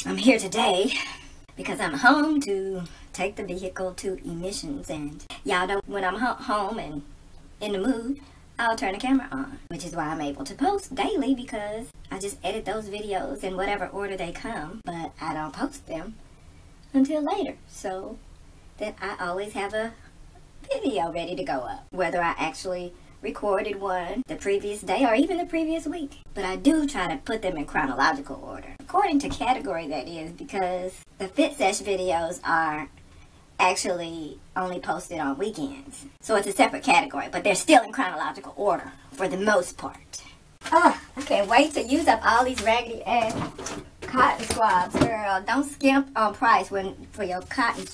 I'm here today because I'm home to take the vehicle to emissions, and y'all know when I'm home and in the mood, I'll turn the camera on, which is why I'm able to post daily, because I just edit those videos in whatever order they come, but I don't post them until later, so that I always have a video ready to go up, whether I actually recorded one the previous day or even the previous week. But I do try to put them in chronological order, according to category, that is, because the ButThatsJUSTme videos are actually only posted on weekends, so it's a separate category, but they're still in chronological order for the most part. I can't wait to use up all these raggedy ass cotton swabs, girl. Don't skimp on price for your cotton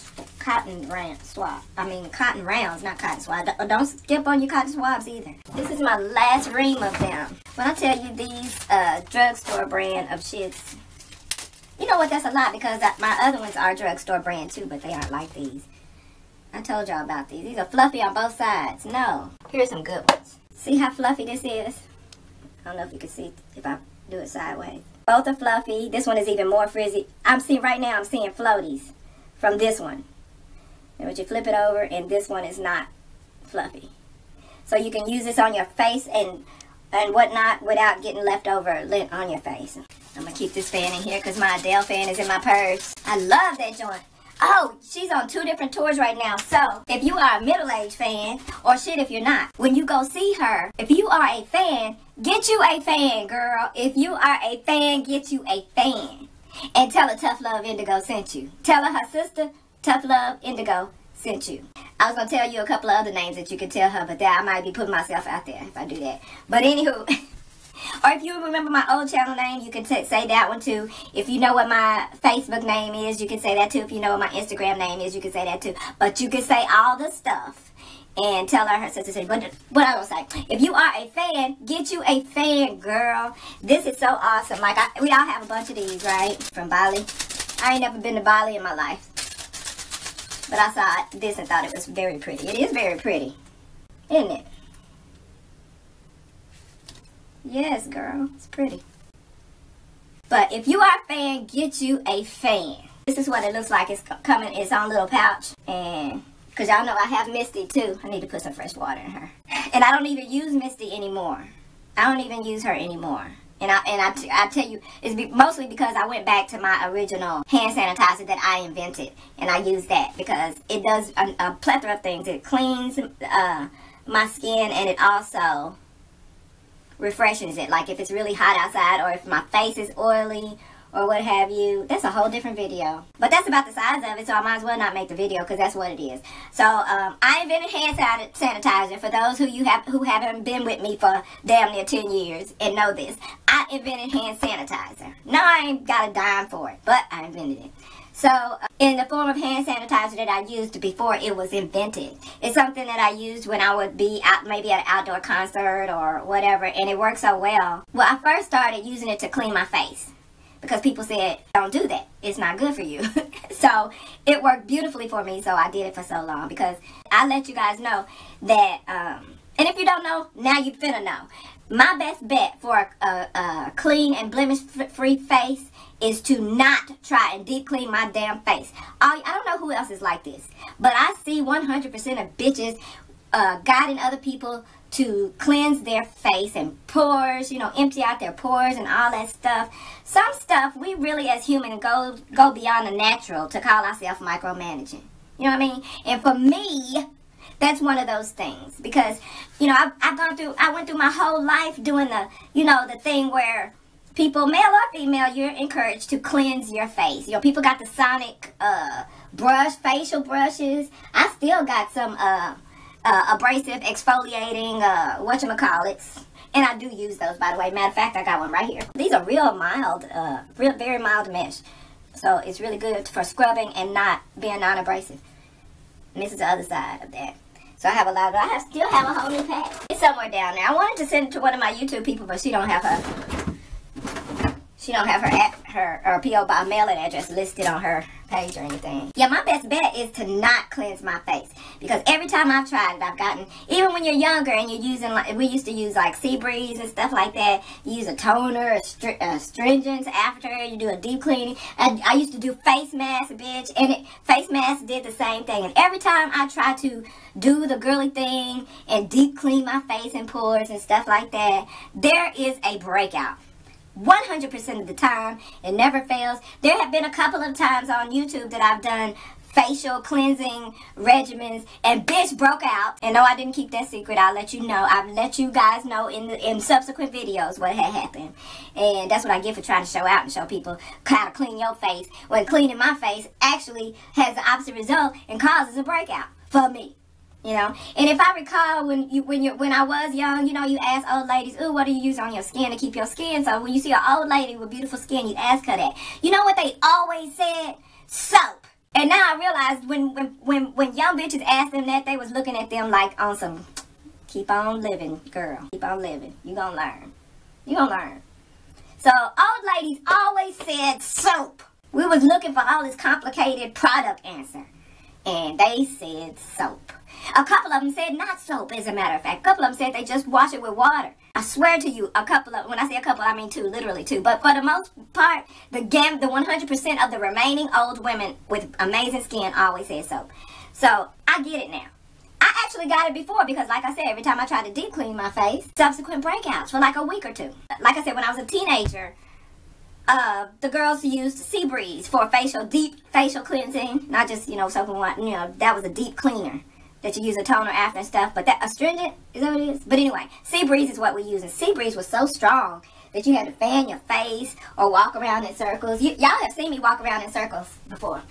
swab. I mean cotton rounds, not cotton swabs. Don't skimp on your cotton swabs either. This is my last ream of them. When I tell you these drugstore brand of shits, you know what, that's a lot, because my other ones are drugstore brand too, but they aren't like these. I told y'all about these. These are fluffy on both sides. No. Here's some good ones. See how fluffy this is? I don't know if you can see if I do it sideways. Both are fluffy. This one is even more frizzy. I'm seeing floaties from this one. And when you flip it over, and this one is not fluffy. So you can use this on your face and whatnot without getting leftover lint on your face. I'm going to keep this fan in here because my Adele fan is in my purse. I love that joint. Oh, she's on 2 different tours right now. So, if you are a middle-aged fan, or shit if you're not, when you go see her, if you are a fan, get you a fan, girl. If you are a fan, get you a fan. And tell her Tough Love Indigo sent you. Tell her sister, Tough Love Indigo, sent you. I was going to tell you a couple of other names that you could tell her, but I might be putting myself out there if I do that. But anywho, or if you remember my old channel name, you can say that one too. If you know what my Facebook name is, you can say that too. If you know what my Instagram name is, you can say that too. But you can say all the stuff and tell her sister. But what I was going to say, if you are a fan, get you a fan, girl. This is so awesome. Like, we all have a bunch of these, right? From Bali. I ain't never been to Bali in my life. But I saw this and thought it was very pretty. It is very pretty, isn't it? Yes, girl, it's pretty. But if you are a fan, get you a fan. This is what it looks like. It's coming in its own little pouch. And because y'all know I have Misty too. I need to put some fresh water in her. And I don't even use Misty anymore. I don't even use her anymore. And I tell you, it's mostly because I went back to my original hand sanitizer that I invented. And I use that because it does a plethora of things. It cleans my skin, and it also refreshes it. Like if it's really hot outside, or if my face is oily or what have you. That's a whole different video, but that's about the size of it, so I might as well not make the video because that's what it is. So I invented hand sanitizer. For those who haven't been with me for damn near 10 years and know this, I invented hand sanitizer. No, I ain't got a dime for it, but I invented it. So, in the form of hand sanitizer that I used before it was invented. It's something that I used when I would be out, maybe at an outdoor concert or whatever, and it worked so well. Well, I first started using it to clean my face, because people said, don't do that. It's not good for you. So, it worked beautifully for me, so I did it for so long, because I let you guys know that, and if you don't know, now you finna know. My best bet for a clean and blemish-free face is to not try and deep clean my damn face. I don't know who else is like this, but I see 100% of bitches guiding other people to cleanse their face and pores, you know, empty out their pores and all that stuff. Some stuff we really as humans go beyond the natural to call ourselves micromanaging. You know what I mean? And for me, that's one of those things, because, you know, I went through my whole life doing the, you know, the thing where people, male or female, you're encouraged to cleanse your face. You know, people got the Sonic facial brushes. I still got some abrasive exfoliating whatchamacallits. And I do use those, by the way. Matter of fact, I got one right here. These are real mild, very mild mesh. So it's really good for scrubbing and not being non-abrasive. And this is the other side of that. So I have a lot of, still have a whole new pack. It's somewhere down there. I wanted to send it to one of my YouTube people, but she don't have She don't have her P.O. Box mailing address listed on her page or anything. Yeah, my best bet is to not cleanse my face, because every time I've tried it, I've gotten, even when you're younger and you're using, like, we used to use like sea breeze and stuff like that. You use a toner, astringents after you do a deep cleaning. I used to do face mask, bitch, and face mask did the same thing. And every time I try to do the girly thing and deep clean my face and pores and stuff like that, there is a breakout. 100% of the time, it never fails. There have been a couple of times on YouTube that I've done facial cleansing regimens and bitch broke out. And no, I didn't keep that secret. I'll let you know. I've let you guys know in subsequent videos what had happened. And that's what I get for trying to show out and show people how to clean your face, when cleaning my face actually has the opposite result and causes a breakout for me. You know, and if I recall, when I was young, you know, you ask old ladies, ooh, what do you use on your skin to keep your skin? So when you see an old lady with beautiful skin, you ask her that. You know what they always said? Soap. And now I realized when young bitches asked them that, they was looking at them like on some, keep on living, girl. Keep on living. You gonna learn. You gonna learn. So old ladies always said soap. We was looking for all this complicated product answer, and they said soap. A couple of them said not soap, as a matter of fact. A couple of them said they just wash it with water. I swear to you, a couple of, when I say a couple, I mean two, literally two. But for the most part, the 100% of the remaining old women with amazing skin always said soap. So I get it now. I actually got it before because, like I said, every time I tried to deep clean my face, subsequent breakouts for like a week or two. Like I said, when I was a teenager, the girls used sea breeze for deep facial cleansing. Not just, you know, soap and water. You know, that was a deep cleaner that you use a toner after and stuff. But that astringent, is that what it is? But anyway, sea breeze is what we use. And sea breeze was so strong that you had to fan your face or walk around in circles. Y'all have seen me walk around in circles before.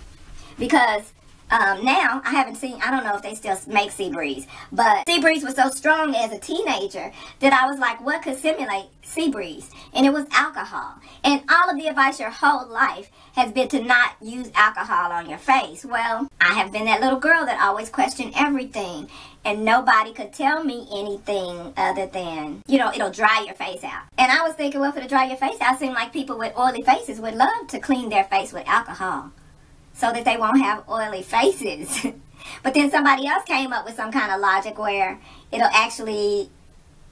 Because now, I don't know if they still make sea breeze, but sea breeze was so strong as a teenager that I was like, what could simulate sea breeze? And it was alcohol. And all of the advice your whole life has been to not use alcohol on your face. Well, I have been that little girl that always questioned everything, and nobody could tell me anything other than, you know, it'll dry your face out. And I was thinking, well, for to dry your face out, it seemed like people with oily faces would love to clean their face with alcohol, so that they won't have oily faces. But then somebody else came up with some kind of logic where it'll actually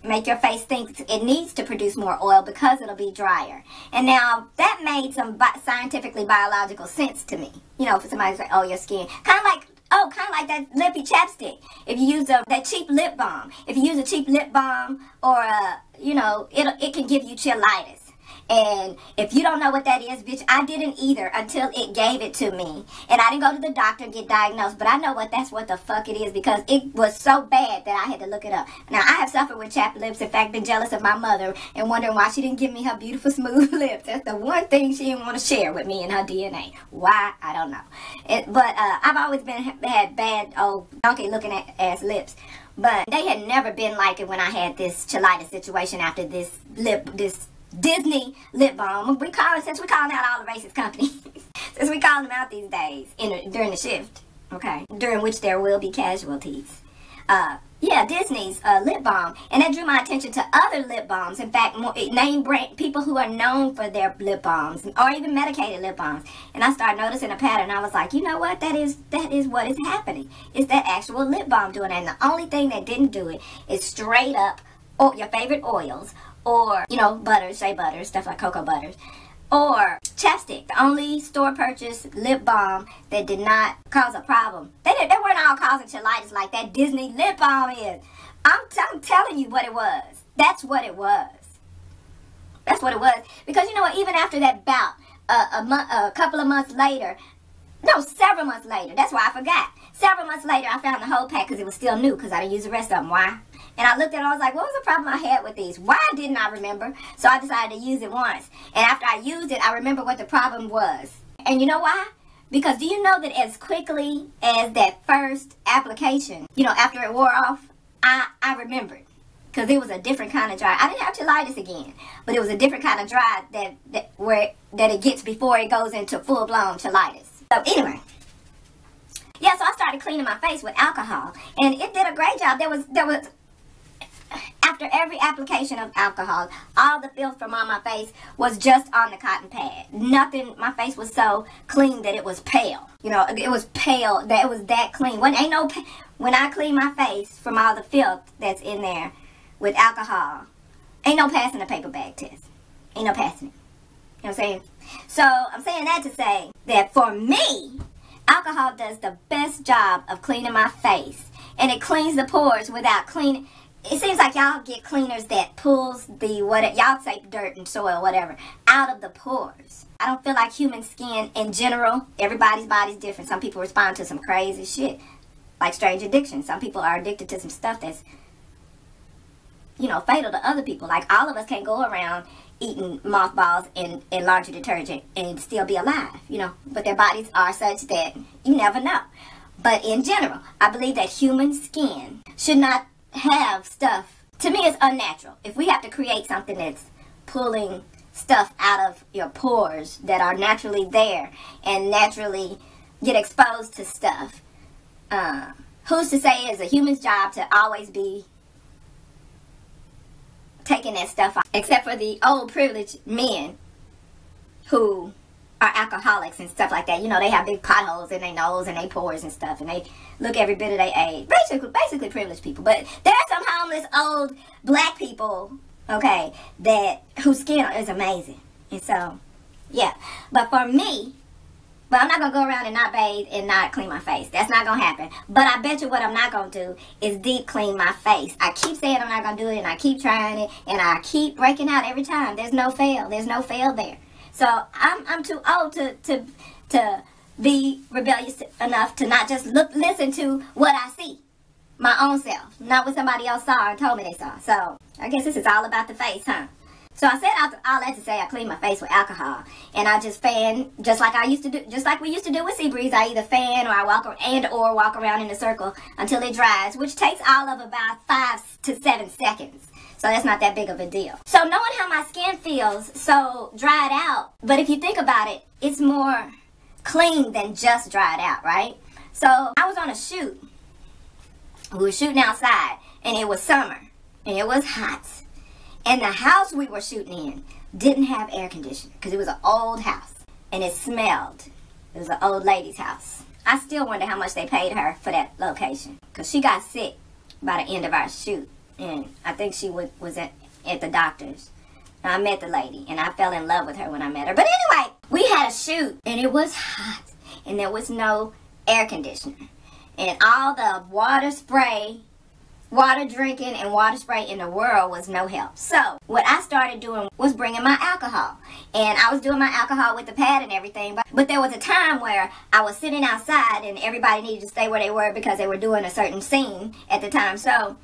make your face think it needs to produce more oil because it'll be drier. And now that made some scientifically biological sense to me. You know, for somebody to say, oh, your skin. Kind of like that lippy chapstick. If you use that cheap lip balm. If you use a cheap lip balm or, you know, it can give you cheilitis. And if you don't know what that is, bitch, I didn't either until it gave it to me. And I didn't go to the doctor and get diagnosed, but I know that's what the fuck it is, because it was so bad that I had to look it up. Now, I have suffered with chapped lips. In fact, been jealous of my mother and wondering why she didn't give me her beautiful smooth lips. That's the one thing she didn't want to share with me in her DNA. Why? I don't know. But I've always had bad old donkey looking ass lips. But they had never been like it when I had this cheilitis situation after this Disney lip balm. Since we're calling out all the racist companies, since we're calling them out these days during the shift, okay, during which there will be casualties. Yeah, Disney's lip balm, and that drew my attention to other lip balms. In fact, name brand people who are known for their lip balms, or even medicated lip balms. And I started noticing a pattern. I was like, you know what? That is what is happening. It's that actual lip balm doing it. And the only thing that didn't do it is straight up your favorite oils, or, you know, butters, shea butters, stuff like cocoa butters, or chapstick. The only store-purchased lip balm that did not cause a problem. They weren't all causing cheilitis like that Disney lip balm is. I'm telling you what it was. That's what it was. That's what it was. Because, you know what, even after that bout, a couple of months later, no, several months later, that's why I forgot. Several months later, I found the whole pack because it was still new, because I didn't use the rest of them. Why? And I looked at it, I was like, what was the problem I had with these? Why didn't I remember? So I decided to use it once. And after I used it, I remember what the problem was. And you know why? Because do you know that as quickly as that first application, you know, after it wore off, I remembered. Because it was a different kind of dry. I didn't have cheilitis again, but it was a different kind of dry that it gets before it goes into full-blown cheilitis. So anyway, yeah, so I started cleaning my face with alcohol, and it did a great job. There was After every application of alcohol, all the filth from on my face was just on the cotton pad. Nothing, my face was so clean that it was pale. You know, it was pale, that it was that clean. When I clean my face from all the filth that's in there with alcohol, ain't no passing a paper bag test. Ain't no passing it. You know what I'm saying? So, I'm saying that to say that for me, alcohol does the best job of cleaning my face. And it cleans the pores without cleaning. It seems like y'all get cleaners that pulls the, y'all say dirt and soil, whatever, out of the pores. I don't feel like human skin in general, everybody's body's different. Some people respond to some crazy shit, like strange addictions. Some people are addicted to some stuff that's, you know, fatal to other people. Like all of us can't go around eating mothballs and laundry detergent and still be alive, you know. But their bodies are such that you never know. But in general, I believe that human skin should not have stuff. To me, it's unnatural. If we have to create something that's pulling stuff out of your pores that are naturally there and naturally get exposed to stuff, who's to say it's a human's job to always be taking that stuff off? Except for the old privileged men who are alcoholics and stuff like that. You know, they have big potholes in their nose and their pores and stuff, and they look every bit of their age. Basically privileged people. But there are some homeless old black people, okay, whose skin is amazing. And so, yeah. But for me, but I'm not going to go around and not bathe and not clean my face. That's not going to happen. But I bet you what I'm not going to do is deep clean my face. I keep saying I'm not going to do it, and I keep trying it, and I keep breaking out every time. There's no fail. There's no fail there. So I'm too old to be rebellious enough to not just listen to what I see, my own self, not what somebody else saw and told me they saw. So I guess this is all about the face, huh? So I said all that to say I clean my face with alcohol, and I just fan, just like I used to do, just like we used to do with sea breeze. I either fan or I walk around in a circle until it dries, which takes all of about 5 to 7 seconds. So that's not that big of a deal. So knowing how my skin feels so dried out, but if you think about it, it's more clean than just dried out, right? So I was on a shoot. We were shooting outside, and it was summer, and it was hot. And the house we were shooting in didn't have air conditioning because it was an old house, and it smelled. It was an old lady's house. I still wonder how much they paid her for that location because she got sick by the end of our shoot. And I think she was at the doctor's. And I met the lady, and I fell in love with her when I met her. But anyway, we had a shoot, and it was hot, and there was no air conditioner. And all the water drinking and water spray in the world was no help. So what I started doing was bringing my alcohol. And I was doing my alcohol with the pad and everything. But there was a time where I was sitting outside, and everybody needed to stay where they were because they were doing a certain scene at the time. So...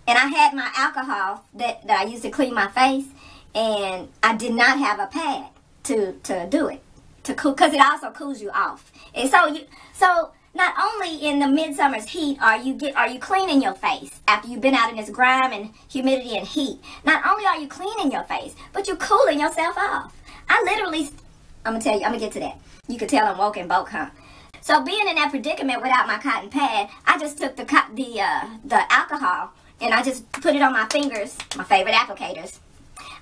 and I had my alcohol that I used to clean my face, and I did not have a pad to do it, because it also cools you off. And so not only in the midsummer's heat are you cleaning your face after you've been out in this grime and humidity and heat. Not only are you cleaning your face, but you're cooling yourself off. I literally, I'm gonna get to that. You could tell I'm woke and broke, huh? So being in that predicament without my cotton pad, I just took the alcohol. And I just put it on my fingers, my favorite applicators.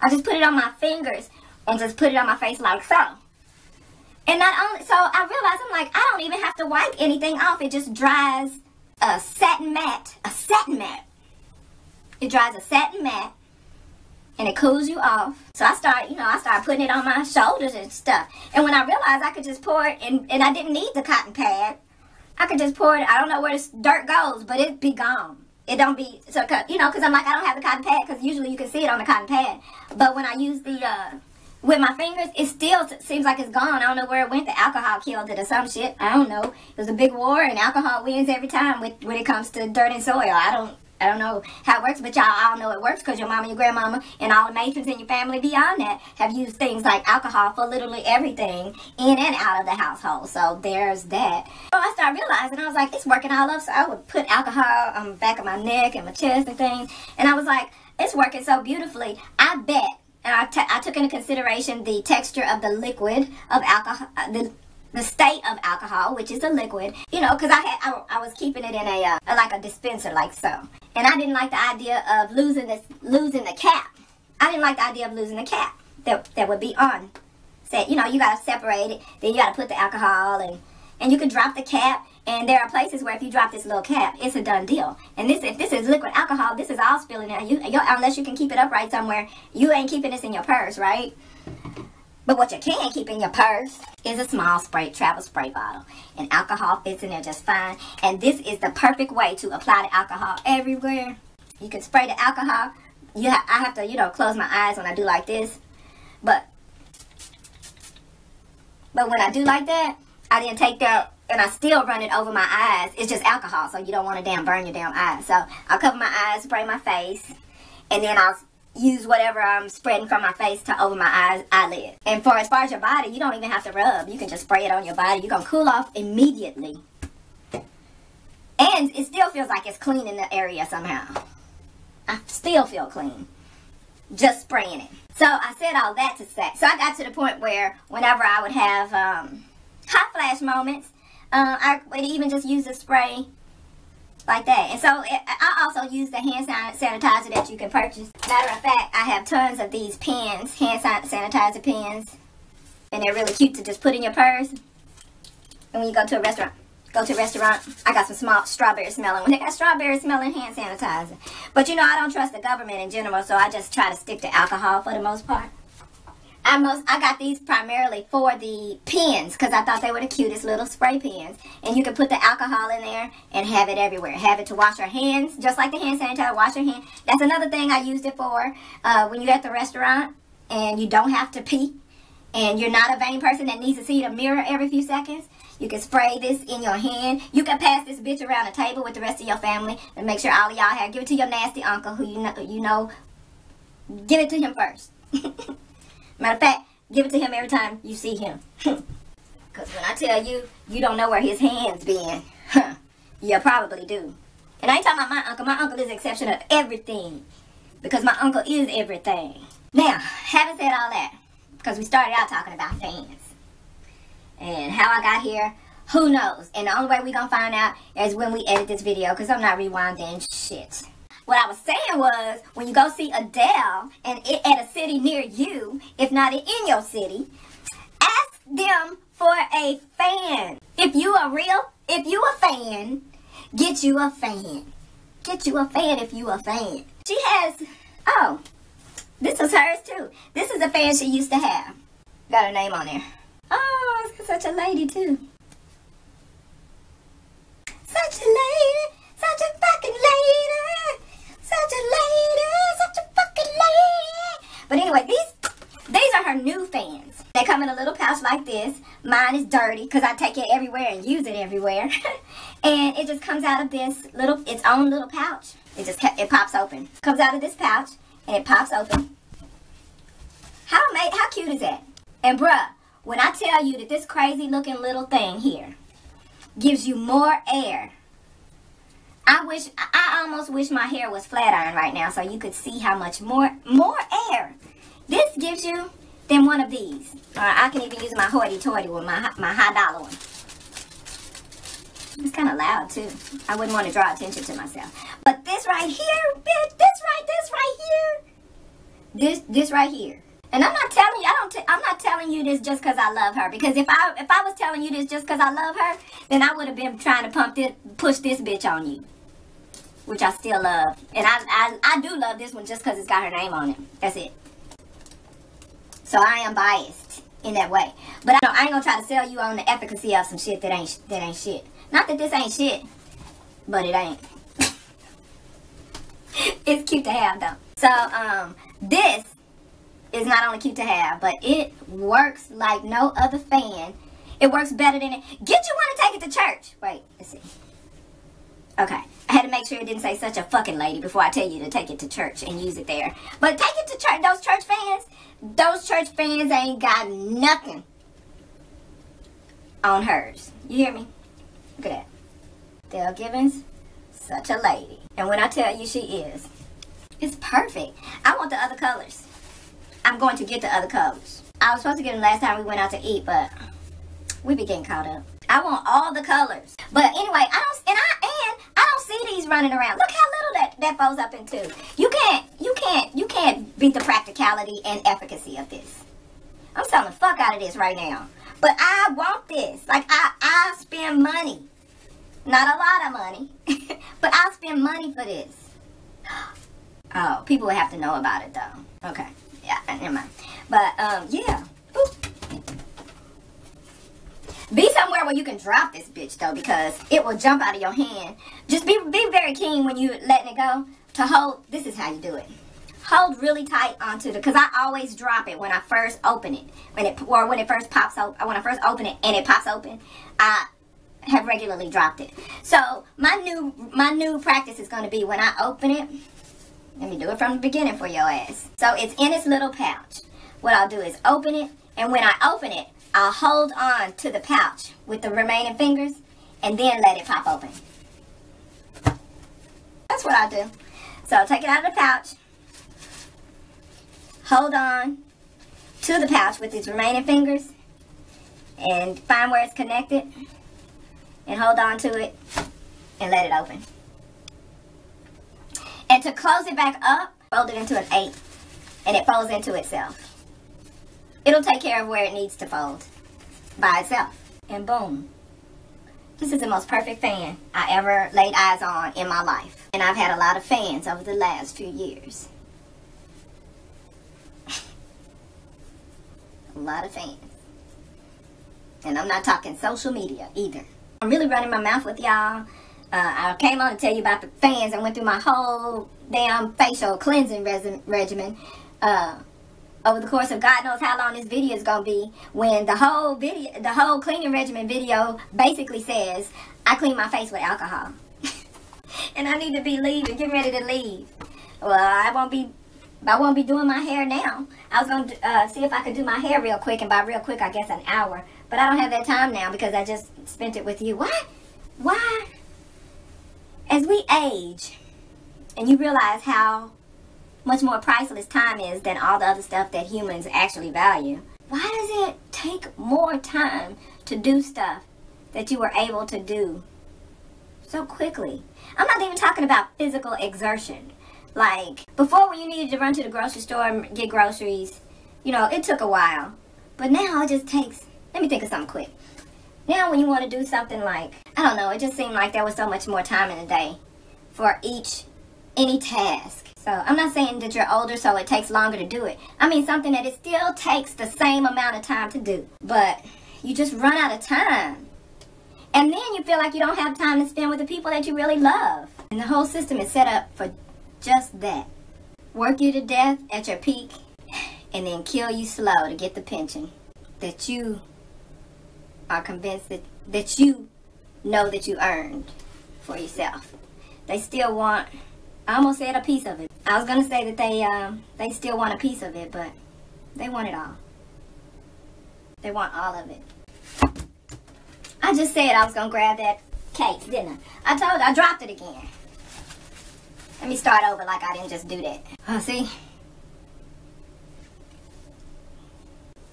I just put it on my fingers and just put it on my face like so. And not only, so I realized, I'm like, I don't even have to wipe anything off. It just dries a satin mat. It dries a satin mat, and it cools you off. So I started putting it on my shoulders and stuff. And when I realized I could just pour it, and I didn't need the cotton pad, I could just pour it. I don't know where this dirt goes, but it'd be gone. It don't be, so, you know, because I'm like, I don't have the cotton pad, because usually you can see it on the cotton pad. But when I use with my fingers, it still seems like it's gone. I don't know where it went. The alcohol killed it or some shit. I don't know. It was a big war, and alcohol wins every time when it comes to dirt and soil. I don't know how it works, but y'all all know it works because your mama, your grandmama, and all the matrons in your family beyond that have used things like alcohol for literally everything in and out of the household. So there's that. So I started realizing, I was like, it's working all up. So I would put alcohol on the back of my neck and my chest and things. And I was like, it's working so beautifully. I bet, and I took into consideration the texture of the liquid of alcohol, the state of alcohol, which is the liquid, you know, because I was keeping it in like a dispenser like so. And I didn't like the idea of losing the cap. I didn't like the idea of losing the cap that would be on. So, you know, you got to separate it. Then you got to put the alcohol and you can drop the cap. And there are places where if you drop this little cap, it's a done deal. And if this is liquid alcohol, this is all spilling out. Unless you can keep it upright somewhere, you ain't keeping this in your purse, right? But what you can keep in your purse is a small travel spray bottle. And alcohol fits in there just fine. And this is the perfect way to apply the alcohol everywhere. You can spray the alcohol. I have to, you know, close my eyes when I do like this. But when I do like that, I didn't take that and I still run it over my eyes. It's just alcohol, so you don't want to burn your damn eyes. So I'll cover my eyes, spray my face, and then I'll use whatever I'm spreading from my face to over my eyelid. And as far as your body, you don't even have to rub. You can just spray it on your body. You're going to cool off immediately. And it still feels like it's clean in the area somehow. I still feel clean just spraying it. So I said all that to say. So I got to the point where whenever I would have hot flash moments, I would even just use a spray like that. And so I also use the hand sanitizer that you can purchase. Matter of fact, I have tons of these pens, hand sanitizer pens, and they're really cute to just put in your purse. And when you go to a restaurant, I got some small strawberry smelling. When they got strawberry smelling hand sanitizer. But you know, I don't trust the government in general, so I just try to stick to alcohol for the most part. I got these primarily for the pens because I thought they were the cutest little spray pens. And you can put the alcohol in there and have it everywhere. Have it to wash your hands, just like the hand sanitizer, wash your hands. That's another thing I used it for when you're at the restaurant and you don't have to pee. And you're not a vain person that needs to see the mirror every few seconds. You can spray this in your hand. You can pass this bitch around the table with the rest of your family and make sure all of y'all have. Give it to your nasty uncle who you know. Give it to him first. Matter of fact, give it to him every time you see him. Because when I tell you, you don't know where his hands been. You probably do. And I ain't talking about my uncle. My uncle is the exception of everything. Because my uncle is everything. Now, having said all that, because we started out talking about fans. And how I got here, who knows? And the only way we gonna find out is when we edit this video, because I'm not rewinding shit. What I was saying was, when you go see Adele and at a city near you, if not in your city, ask them for a fan. If you a fan, get you a fan. Get you a fan if you a fan. She has, oh, this is hers too. This is a fan she used to have. Got her name on there. Oh, it's such a lady too. Such a lady, such a fucking lady. Such a lady, such a fucking lady. But anyway, these are her new fans. They come in a little pouch like this. Mine is dirty because I take it everywhere and use it everywhere. And it just comes out of this its own little pouch. It pops open. Comes out of this pouch and it pops open. How cute is that? And bruh, when I tell you that this crazy looking little thing here gives you more air. I almost wish my hair was flat iron right now so you could see how much more air this gives you than one of these. Or I can even use my hoity-toity one, my high dollar one. It's kind of loud too. I wouldn't want to draw attention to myself. But this right here, bitch, this right here. And I'm not telling you, I'm not telling you this just because I love her. Because if I was telling you this just because I love her, then I would have been trying to push this bitch on you. Which I still love. And I do love this one just because it's got her name on it. That's it. So I am biased in that way. But I ain't gonna try to sell you on the efficacy of some shit that ain't shit. Not that this ain't shit, but it ain't. It's cute to have though. So this is not only cute to have, but it works like no other fan. It works better than it. Get you one to take it to church. Wait, let's see. Okay, I had to make sure it didn't say such a fucking lady before I tell you to take it to church and use it there. But take it to church. Those church fans ain't got nothing on hers. You hear me? Look at that. Dale Gibbons, such a lady. And when I tell you she is, it's perfect. I want the other colors. I'm going to get the other colors. I was supposed to get them last time we went out to eat, but we be getting caught up. I want all the colors. But anyway, I don't see these running around. Look how little that folds up in two. You can't beat the practicality and efficacy of this. I'm selling the fuck out of this right now. But I want this. Like, I spend money. Not a lot of money. But I'll spend money for this. Oh, people would have to know about it, though. Okay. Yeah, never mind. But, yeah. Ooh. Be somewhere where you can drop this bitch, though, because it will jump out of your hand. Just be very keen when you're letting it go to hold. This is how you do it. Hold really tight onto the, because I always drop it when I first open it. When it first pops open, when I first open it and it pops open, I have regularly dropped it. So my new practice is going to be when I open it. Let me do it from the beginning for your ass. So it's in its little pouch. What I'll do is open it, and when I open it, I'll hold on to the pouch with the remaining fingers and then let it pop open. That's what I do. So I'll take it out of the pouch, hold on to the pouch with its remaining fingers and find where it's connected and hold on to it and let it open. And to close it back up, fold it into an 8 and it folds into itself. It'll take care of where it needs to fold by itself. And boom. This is the most perfect fan I ever laid eyes on in my life. And I've had a lot of fans over the last few years. A lot of fans. And I'm not talking social media either. I'm really running my mouth with y'all. I came on to tell you about the fans. I went through my whole damn facial cleansing regimen. Over the course of God knows how long this video is gonna be, when the whole cleaning regimen video basically says I clean my face with alcohol. And I need to be leaving, getting ready to leave. Well, I won't be doing my hair now. I was gonna see if I could do my hair real quick, and by real quick I guess an hour. But I don't have that time now because I just spent it with you. Why? As we age and you realize how much more priceless time is than all the other stuff that humans actually value, why does it take more time to do stuff that you were able to do so quickly? I'm not even talking about physical exertion. Like, before, when you needed to run to the grocery store and get groceries, you know, it took a while. But now it just takes, let me think of something quick. Now when you want to do something like, I don't know, it just seemed like there was so much more time in the day for any task. So I'm not saying that you're older so it takes longer to do it. I mean something that it still takes the same amount of time to do. But you just run out of time. And then you feel like you don't have time to spend with the people that you really love. And the whole system is set up for just that. Work you to death at your peak and then kill you slow to get the pension that you are convinced that you know that you earned for yourself. They still want, I almost said a piece of it. I was going to say that they still want a piece of it, but they want it all. They want all of it. I just said I was going to grab that case, didn't I? I told you, I dropped it again. Let me start over like I didn't just do that. Oh, see?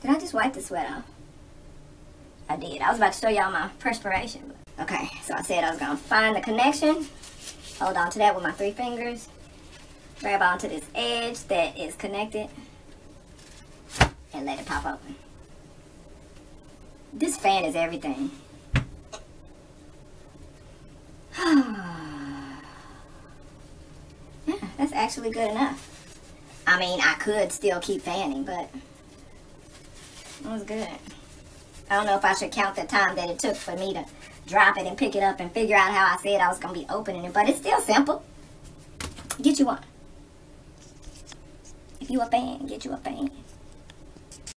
Did I just wipe the sweat off? I did. I was about to show y'all my perspiration. Okay, so I said I was going to find the connection. Hold on to that with my 3 fingers. Grab onto this edge that is connected. And let it pop open. This fan is everything. Yeah, that's actually good enough. I mean, I could still keep fanning, but it was good. I don't know if I should count the time that it took for me to drop it and pick it up and figure out how I said I was going to be opening it, but it's still simple. Get you one. If you a fan, get you a fan.